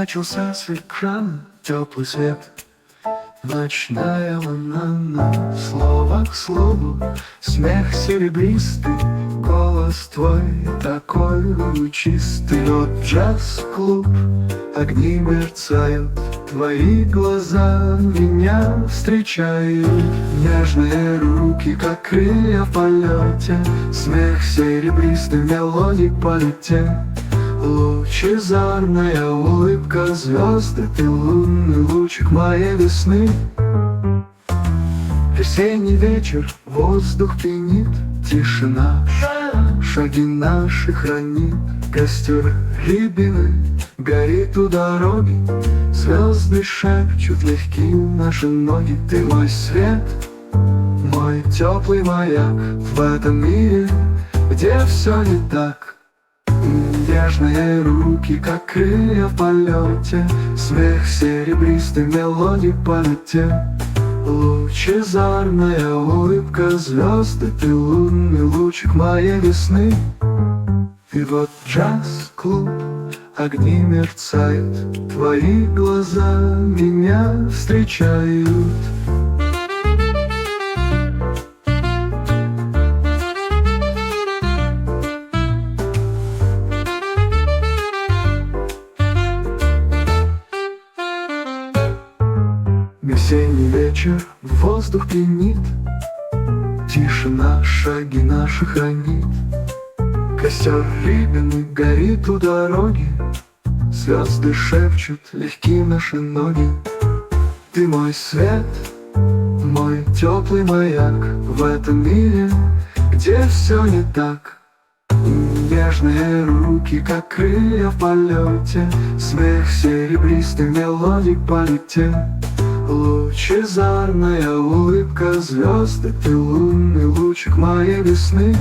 начался с экрана теплый свет. Ночная луна на слово к слову, смех серебристый, голос твой такой чистый. Вот джаз-клуб, огни мерцают, твои глаза меня встречают. Нежные руки, как крылья в полете, смех серебристый, мелодий по лете. Лучезарная улыбка звезды, ты лунный лучик моей весны. Весенний вечер, воздух пьянит, тишина, шаги наши хранит. Костер рябины горит у дороги, звезды шепчут легкие наши ноги. Ты мой свет, мой теплый маяк в этом мире, где все не так. Нежные руки, как крылья в полете, смех серебристый, мелодий по лете. Лучезарная улыбка звезды, ты лунный лучик моей весны. И вот джаз-клуб, огни мерцают, твои глаза меня встречают. Весенний вечер, воздух пьянит, тишина, шаги наши хранит. Костер рябины горит у дороги, звезды шепчут легкие наши ноги. Ты мой свет, мой теплый маяк в этом мире, где все не так. Нежные руки, как крылья в полете, смех серебристый, мелодий по лете. Лучезарная улыбка звезды, ты лунный лучик моей весны.